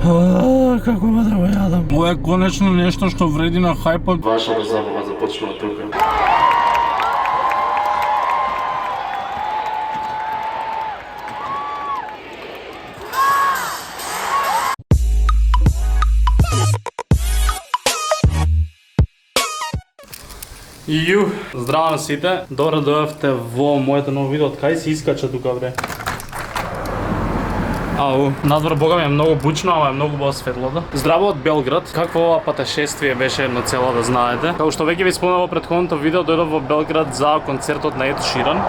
Како ме да го јадам. Ова е конечно нешто што вреди на хајпот. Вашата забава започнува тука. Ију, здраво на сите. Добро дојавте во моето ново видео. Од кај се искача тука, бре? Ау, надвор бога ми е многу бучно, ама е многу бо светлото. Здраво од Белград. Какво ова патешествие беше едно цело, да знаете. Како што веќе ви спомнав во претходното видео, дојдов во Белград за концертот на Ед Ширан.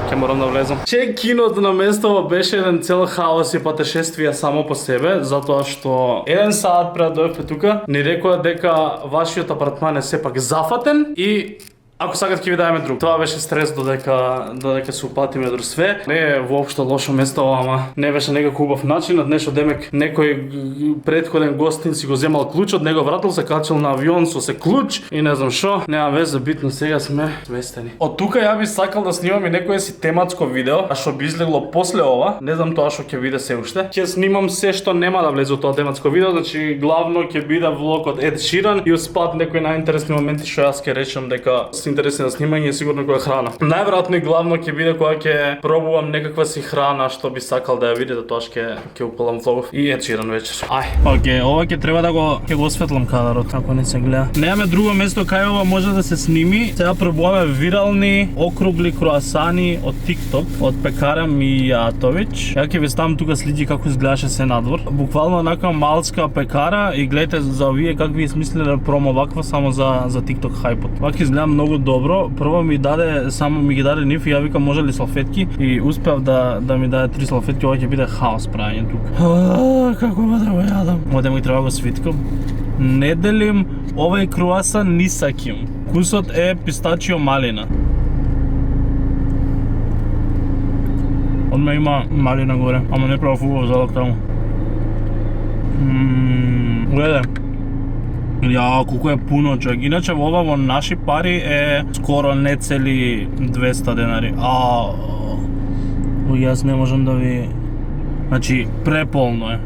Ке морам да влезам. Чек-инот на местово беше еден цел хаос и патешествие само по себе, затоа што еден саат пред да дојдовме тука, ни рекоа дека вашиот апартман е сепак зафатен и ако сакат ќе ви даеме друг. Тоа беше стрес додека се упатиме до све. Не е воопшто лошо место, ама не беше некако убав начинот. Нешто демек некој претходен гостин си го земал клучот, него вратил, се качил на авион со се клуч и не знам што. Нема везе, битно сега сме сместени. Од тука ја би сакал да снимам и некое си тематско видео, а што би излегло после ова. Не знам тоа што ќе биде се уште. Ќе снимам се што нема да влезе во тоа тематско видео, значи главно ќе биде влог од Ед Ширан и успат некои најинтересни моменти што јас ќе речам дека интересни на снимање и сигурно која храна. Најверојатно и главно ќе биде кога ќе пробувам некаква си храна што би сакал да ја видите, тоа ќе упалам влогов и Ед Ширан вечер. Океј, ова ќе треба да го осветлам кадарот ако не се гледа. Немаме друго место кај ова може да се сними. Сега пробуваме вирални округли круасани од TikTok од пекара Мијатовиќ. Ја ќе ви ставам тука слики како изгледаше се надвор. Буквално онака малска пекара и гледате за овие какви смислеле промо ваква само за TikTok хајпот. Вака изгледа многу добро. Прво ми ги даде нив и ја викам може ли салфетки и успеав да ми даде 3 салфетки. Ова ќе биде хаос правење тука. Како ме да го јадам. Ова ми треба го свиткам. Не делим овај круасан ни са ким. Вкусот е пистачио малина. Одма има малина горе, ама не прavo убав залак таму. Гледај. Ја, колку е пуно, човек. Иначе во наши пари е скоро не цели 200 денари. Јас не можам да ви... Значи, преполно е.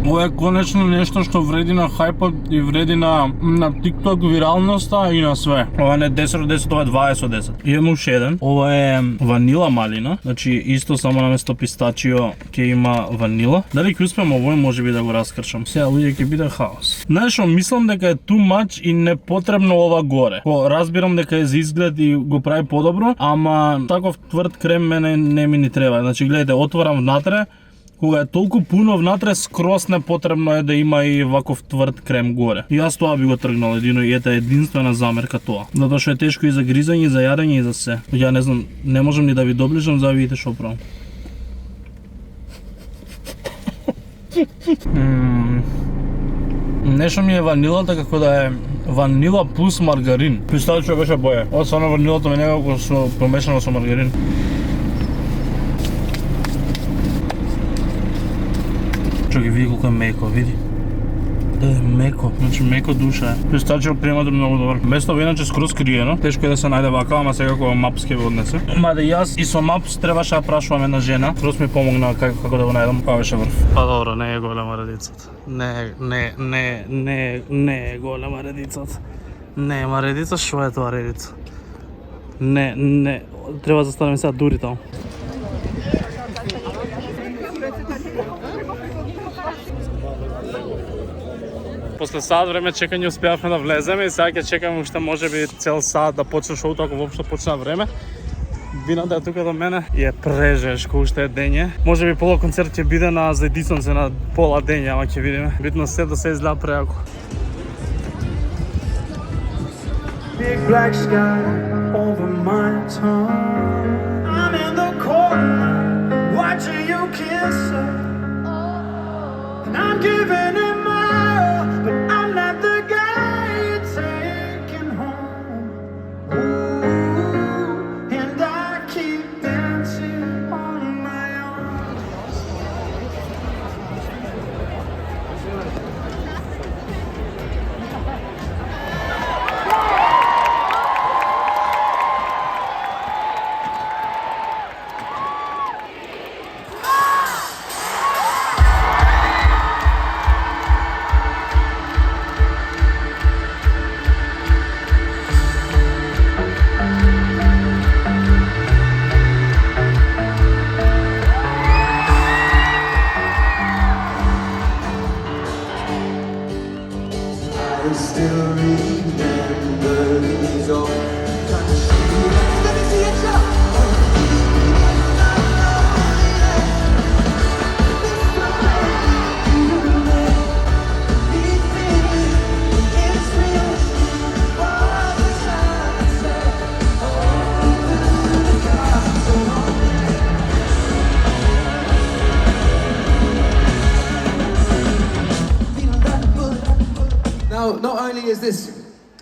Ова е конечно нешто што вреди на хајпот и вреди на TikTok виралноста и на све. Ова не е 10 од 10, ова е 20 од 10. Имаме уште еден. Ова е ванила малина, значи исто само наместо пистачио ќе има ванила. Дали ќе успеам овој можеби да го раскрчам. Сега луѓе ќе биде хаос. Знаеш што, мислам дека е too much и непотребно ова горе. Разбирам дека е за изглед и го прави подобро, ама таков тврд крем мене не ми ни треба. Значи гледате, отворам внатре. Кога е толку пуно внатре, скрос непотребно е да има и ваков тврд крем горе. И јас тоа би го тргнал едино и ета единствена замерка тоа. Затоа што е тешко и за гризање, и за јадење, и за се. Ја не знам, не можам ни да ви доближам за да видите што правам. Нешто ми е ванилата како да е ванила плюс маргарин. Пистачио беше боја. Ова само ванилата ми некако со помешано со маргарин. Ги види колко е меко, види. Да е меко, значи меко душа е. Пистачио примат е многу добар. Место иначе скроз криено, тешко е да се најде вака, ама сега кога Мапс ќе го однесе. Ма да јас и со Мапс требаше да прашувам една жена, скроз ми помогна како да го најдам, па беше врв. Па добро, не е голема редицата. Не е голема редицата. Нема редица, шо е тоа редица? Не, треба да застанеме сега дури таму. После саат време чекање успеавме да влеземе и сега ќе чекаме уште можеби цел саат да почне шоуто, ако воопшто почне време. Вината е тука до мене и е прежешко, уште е дење. Можеби пола концерт ќе биде на за Едисонце на пола дење, ама ќе видиме. Битно се да се изгледа преако. Big black sky over my tongue. I'm in the corner watching you kiss her. And I'm giving it my all, but I'm not the guy you're taking home. Ooh, and I keep dancing on my own.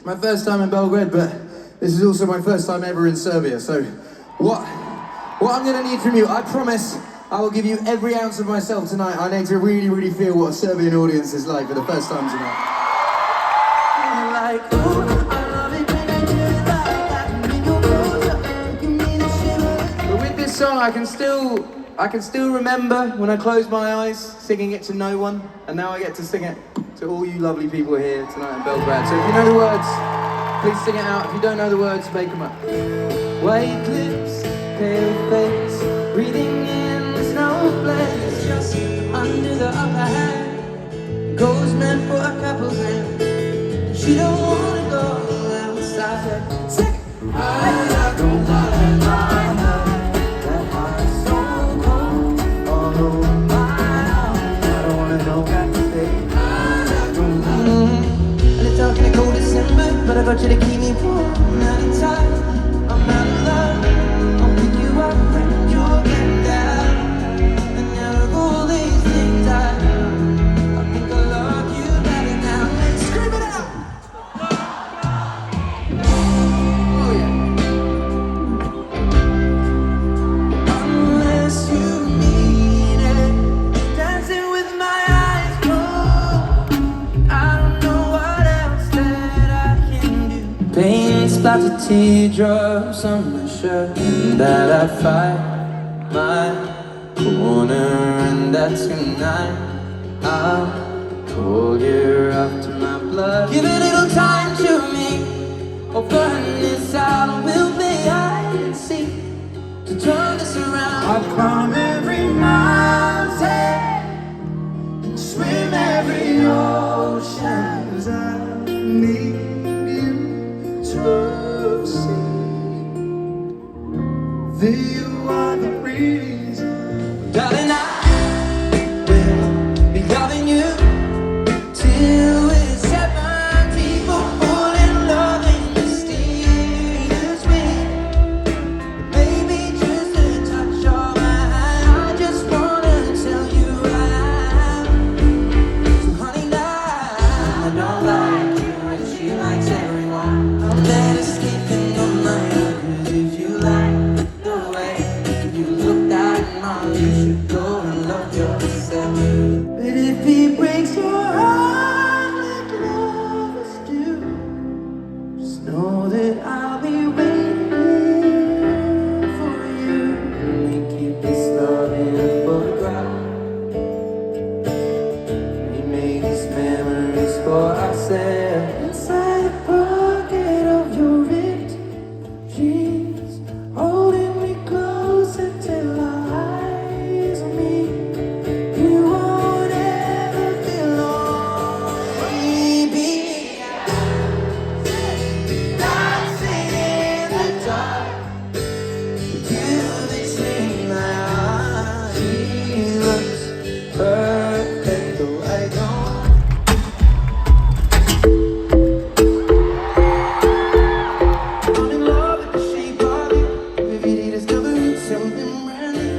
my first time in Belgrade, but this is also my first time ever in Serbia. So, what I'm gonna need from you, I promise I will give you every ounce of myself tonight. I need to really, really feel what a Serbian audience is like for the first time tonight. Like, ooh, I love it when I do it like that. When you're closer, give me the shivers. But with this song, I can still remember when I closed my eyes, singing it to no one, and now I get to sing it to all you lovely people here tonight in Belgrade. So if you know the words, please sing it out. If you don't know the words, make them up. White lips, pale face, breathing in the snowflakes, just under the upper hand, goes meant for a couple's hand. She don't wanna go outside. I don't wanna lie. That heart's so cold, all over my arm. I don't wanna know what to say. And it's dark in the cold December, but I got you to keep me warm. Not in time, I'm not in love. I'll pick you up when you're getting down. And out of all these things I think I love you better now. Scream it out! Oh yeah. Unless you mean it, dancing with my eyes closed. I don't know what else that I can do. Pain splattered teardrops on my shirt, and that I fight my corner, and that tonight I'll pull you up to my blood. Give a little time to me, or burn this out, and we'll play hide and seek to turn this around. I'll climb every mountain, swim every ocean, 'cause I need you to see that you are the reason. Darling, I will be loving you till we're 70, fall in love in mysterious ways. Maybe just a touch of my hand. I just wanna tell you I am. So honey, now I don't like you and she likes everyone. I'm better sleeping on my own, 'cause if you like the way you look that mom, you should go and love yourself. But if he breaks your heart like lovers do, just know that I'll be waiting for you. And we keep this love in a photograph. We make these memories for ourselves inside a pocket of your ripped jeans, holding me closer till our eyes meet. You won't ever feel lonely, baby. Dancing in the dark, with you between my arms. She looks perfect, though I don't. I'm in love with the shape of you. Every day discovering something brand new.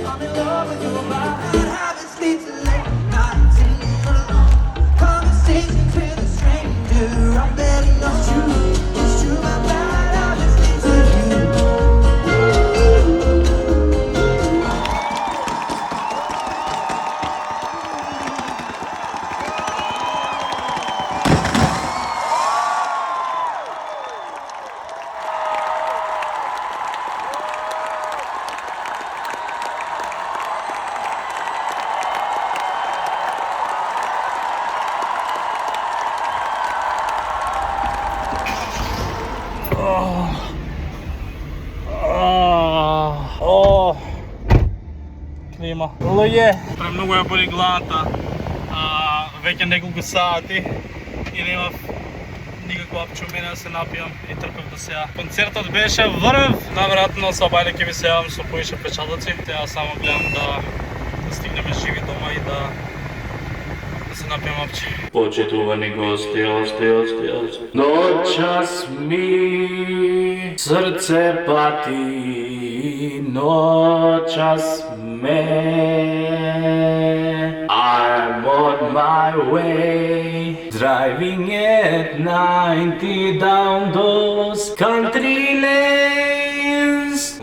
I'm in love with your body. Habits lead to late nights and alone conversations with a stranger. I barely know you. It's true, my bad habits lead to you. О, клима. Луѓе, премногу ја боли главата. Веќе неколку сати и немав никаква апчумина да се напијам и тркав да се ја. Концертот беше врв, наверојатно со бајле ќе ви се јавам со поише печалоци. Теа само гледам да стигнеме живи дома и да се напијам апче. Почитувани гости, ости. Noćas mi srce pati, noćas me. I'm on my way, Driving at 90 down those country lanes.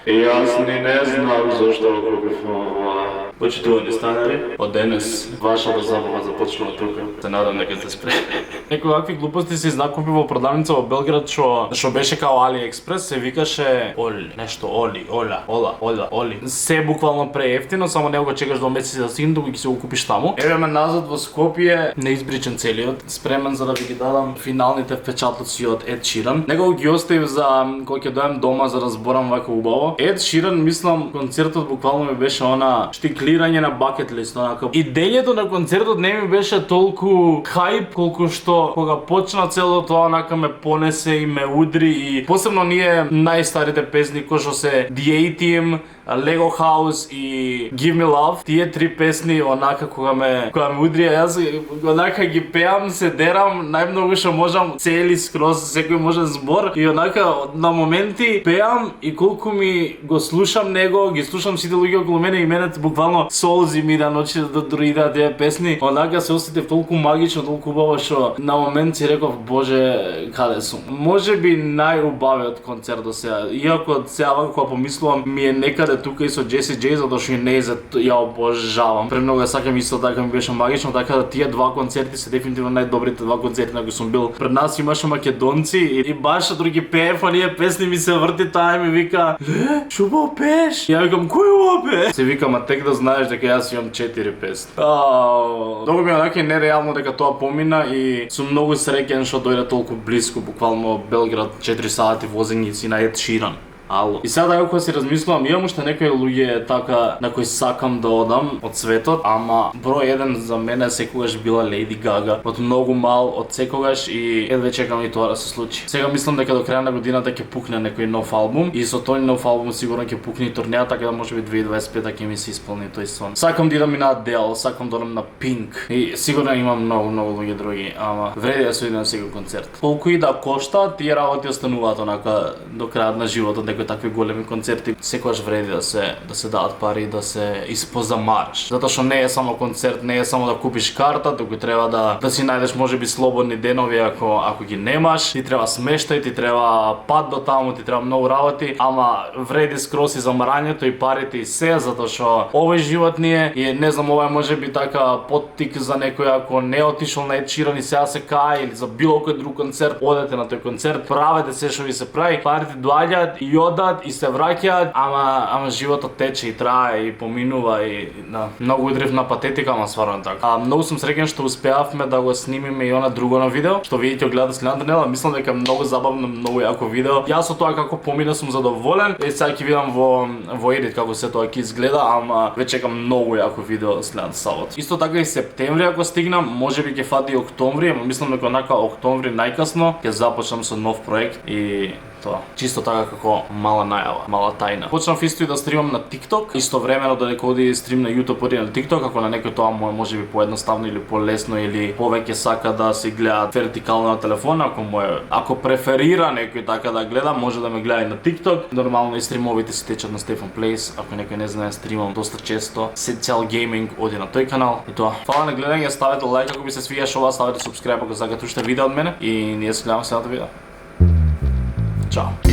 И аз ни не знам защо купив ова. Почитувани станари, од денес вашата забава започнува тука. Се надам дека сте спре. Некои вакви глупости се изнакупи во продавница во Белград што беше као AliExpress, се викаше Оли. Се буквално преевтино, само него го чекаш до месеци да стигне докато ги се го купиш таму. Еве ме назад во Скопје, неизбричен целиот, спремен за да ви ги дадам финалните впечатлоци од Ед Ширан. Него ги оставив за кога ќе дојдем дома за да зборам вака убаво. Ед Ширан, мислам, концертот буквално ми беше она штиклирање на бакет лист, онака. Идејето на концертот не ми беше толку хајп колку што кога почна целото тоа онака ме понесе и ме удри и посебно ние најстарите песни кои што се The A-Team, Lego House и Give Me Love, тие три песни онака кога ме удри, јас онака ги пеам, се дерам најмногу што можам, цели скроз секој можен збор и онака на моменти пеам и колку ми го слушам него, ги слушам сите луѓе околу мене и мене буквално солзи ми да ночи да доидат тие песни, онака се осетив толку магично, толку убаво што на момент си реков боже каде сум. Можеби најубавиот концерт до сега, иако сега кога помислувам ми е некаде тука и со Джеси Джей, затоа што и не е за ја обожавам. Премногу ја сакам, исто така ми беше магично, така да тие два концерти се дефинитивно најдобрите два концерти на кои сум бил. Пред нас имаше македонци и баш други пеев оние песни, ми се врти таа и ми вика: "Ле, шубаво пееш?" Ја викам: "Кој ова пее?" Се викам: "А тек да знаеш дека јас имам 4 песни." Долго ми онака нереално дека тоа помина и сум многу среќен што дојде толку блиску, буквално Белград 4 сати возењици на Ед Ширан. Ало. И сега кога си размислувам, имам уште некои луѓе така на кои сакам да одам од светот, ама број 1 за мене секогаш била Лејди Гага. Од многу мал, од секогаш и едве чекам и тоа да се случи. Сега мислам дека до крај на годината ќе пукне некој нов албум и со тој нов албум сигурно ќе пукне и турнеја, така да можеби 2025 ќе ми се исполни тој сон. Сакам да идам и на Adele, сакам да одам на Pink и сигурно имам многу луѓе други, ама вреди да се идам на секој концерт. Колку и да кошта, тие работи остануваат онака до крајот на животот. Такви големи концерти секогаш вреди да се дадат пари, да се испозамараш. Затоа што не е само концерт, не е само да купиш карта, туку треба да си најдеш можеби слободни денови ако ги немаш, ти треба смештај, ти треба пат до таму, ти треба многу работи, ама вреди скроз и замарањето и парите и се, затоа што овој живот ни е и не знам, ова е можеби така поттик за некој ако не отишол на Ед Ширан и сега се кај или за било кој друг концерт, одете на тој концерт, правете се што ви се прави, парите доаѓаат и одат и се враќаат, ама животот тече и трае и поминува и многу удрив на патетика, ама стварно така. Многу сум среќен што успеавме да го снимиме и она друго на видео, што видите го гледате следната недела, мислам дека е многу забавно, многу јако видео. Јас со тоа како помина сум задоволен и сега ќе видам во едит како се тоа ќе изгледа, ама веќе чекам многу јако видео следната сабота. Исто така и септември ако стигнам, можеби ќе фати и октомври, ама мислам дека онака октомври најкасно ќе започнам со нов проект и тоа. Чисто така како мала најава, мала тајна. Почнав исто и да стримам на TikTok, истовремено додека оди стрим на YouTube оди на TikTok, ако на некој тоа можеби поедноставно или полесно или повеќе сака да се гледа вертикално на телефон, ако преферира некој така да гледа, може да ме гледа и на TikTok. Нормално и стримовите се течат на Stefan Plays, ако некој не знае, стримам доста често. Сецел гейминг оди на тој канал и тоа. Фала на гледање, ставете лайк ако ви се свиѓаше ова, ставете subscribe ако сакате уште видео од мене и ние се гледаме следното видео. Ciao.